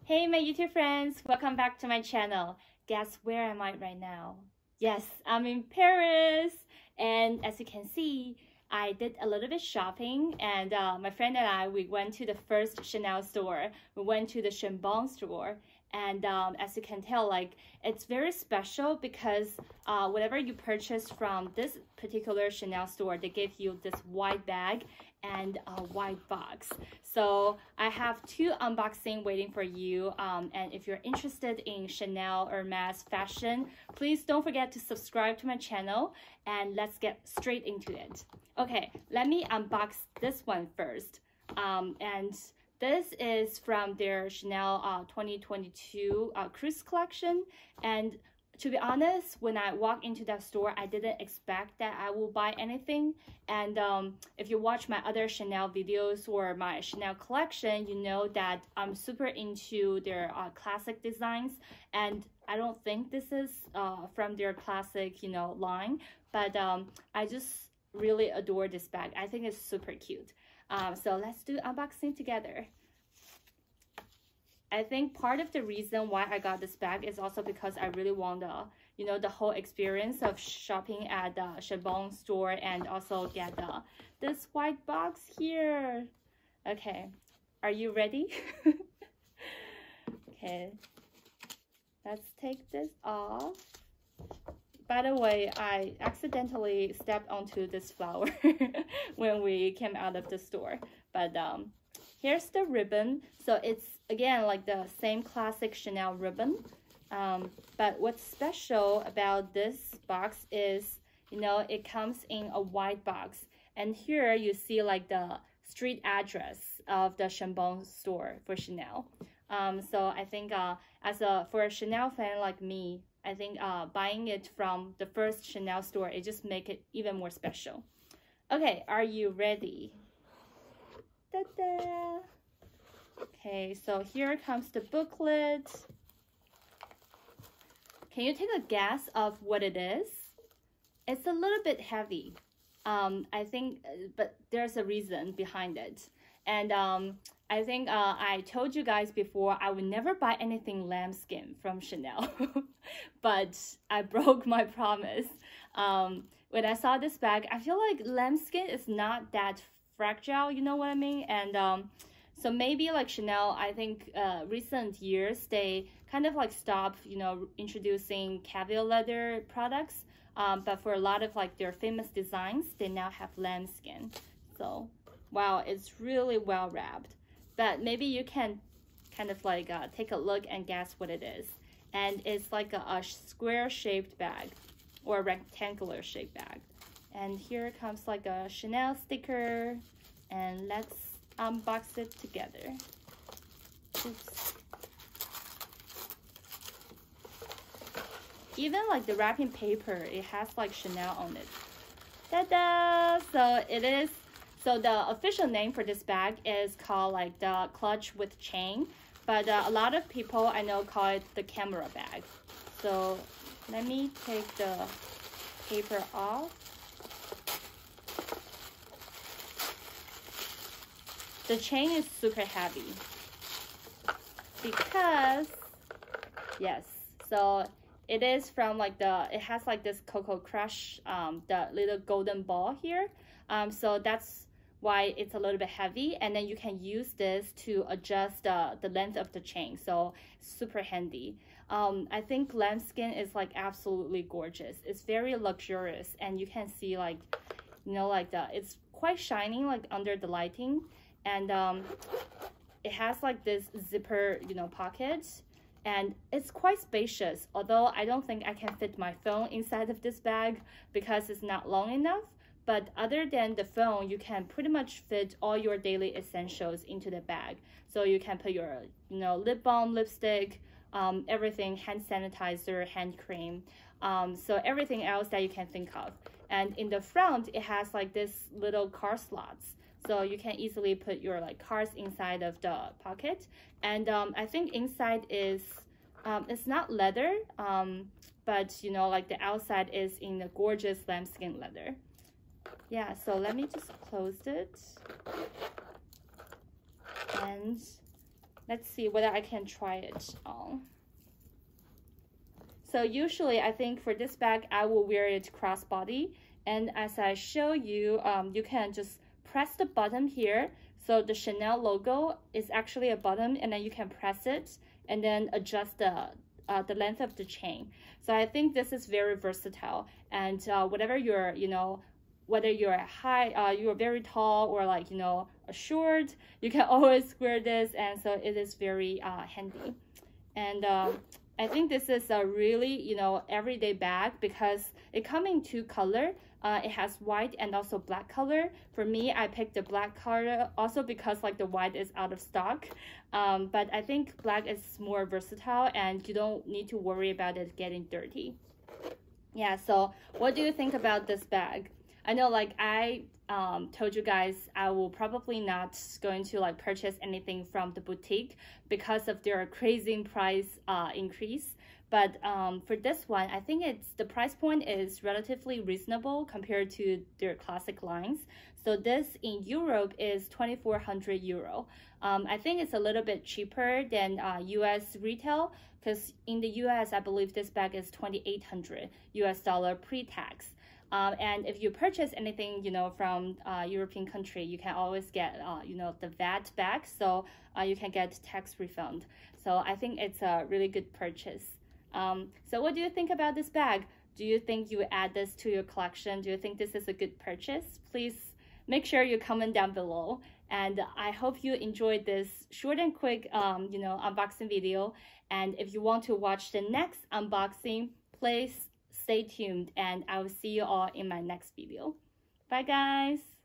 Hey my YouTube friends, welcome back to my channel. Guess where am I right now? Yes, I'm in Paris, and as you can see, I did a little bit shopping, and my friend and I, we went to the first Chanel store. We went to the Chambon store, and as you can tell, like, it's very special because whatever you purchase from this particular Chanel store, they give you this white bag and a white box. So I have two unboxing waiting for you, and if you're interested in Chanel or Hermes fashion, please don't forget to subscribe to my channel, and let's get straight into it. Okay, let me unbox this one first, and this is from their Chanel 2022 cruise collection. And to be honest, when I walked into that store, I didn't expect that I will buy anything. And if you watch my other Chanel videos or my Chanel collection, you know that I'm super into their classic designs. And I don't think this is from their classic, line. But I just really adore this bag. I think it's super cute. So let's do unboxing together. I think part of the reason why I got this bag is also because I really want the whole experience of shopping at the Chambon store, and also get this white box here. Okay, are you ready? Okay, let's take this off. By the way, I accidentally stepped onto this flower when we came out of the store. But here's the ribbon. So it's, again, like the same classic Chanel ribbon. But what's special about this box is, it comes in a white box. And here you see like the street address of the Chambon store for Chanel. So I think for a Chanel fan like me, I think buying it from the first Chanel store, it just makes it even more special. Okay, are you ready? Ta-da! Okay, so here comes the booklet. Can you take a guess of what it is? It's a little bit heavy, I think, but there's a reason behind it. And I think I told you guys before I would never buy anything lambskin from Chanel, but I broke my promise. When I saw this bag, I feel like lambskin is not that fragile, you know what I mean? And so maybe like Chanel, I think recent years, they kind of like stopped, introducing caviar leather products. But for a lot of like their famous designs, they now have lambskin. So wow, it's really well wrapped. But maybe you can kind of like take a look and guess what it is. And it's like a square shaped bag or a rectangular shaped bag. And here comes like a Chanel sticker, and let's unbox it together. Oops. Even like the wrapping paper, it has like Chanel on it. Ta-da! So it is. So the official name for this bag is called like the clutch with chain, but a lot of people I know call it the camera bag. So let me take the paper off. The chain is super heavy because, yes, so it is from like it has like this Cocoa Crush, the little golden ball here. So that's why it's a little bit heavy, and then you can use this to adjust the length of the chain, so super handy. I think lambskin is like absolutely gorgeous. It's very luxurious, and you can see like, it's quite shining like under the lighting, and it has like this zipper, pocket, and it's quite spacious, although I don't think I can fit my phone inside of this bag because it's not long enough. But other than the phone, you can pretty much fit all your daily essentials into the bag. So you can put your, lip balm, lipstick, everything, hand sanitizer, hand cream, so everything else that you can think of. And in the front, it has like this little card slots. So you can easily put your like cards inside of the pocket. And I think inside is, it's not leather, but like the outside is in the gorgeous lambskin leather. Yeah, so let me just close it. And let's see whether I can try it on. So usually I think for this bag, I will wear it crossbody. And as I show you, you can just press the button here. So the Chanel logo is actually a button, and then you can press it and then adjust the length of the chain. So I think this is very versatile. And whatever you're, you know, whether you're high, you're very tall, or like, you know, short, you can always wear this. And so it is very handy. And I think this is a really, you know, everyday bag because it comes in two color. It has white and also black color. For me, I picked the black color also because like the white is out of stock. But I think black is more versatile and you don't need to worry about it getting dirty. Yeah, so what do you think about this bag? I know, like I told you guys, I will probably not going to like purchase anything from the boutique because of their crazy price increase. But for this one, I think the price point is relatively reasonable compared to their classic lines. So this in Europe is 2,400 euro. I think it's a little bit cheaper than US retail because in the US, I believe this bag is 2,800 US dollar pre-tax. And if you purchase anything, you know, from European country, you can always get, you know, the VAT back. So you can get tax refund. So I think it's a really good purchase. So what do you think about this bag? Do you think you add this to your collection? Do you think this is a good purchase? Please make sure you comment down below. And I hope you enjoyed this short and quick, you know, unboxing video. And if you want to watch the next unboxing, please stay tuned and I will see you all in my next video. Bye guys!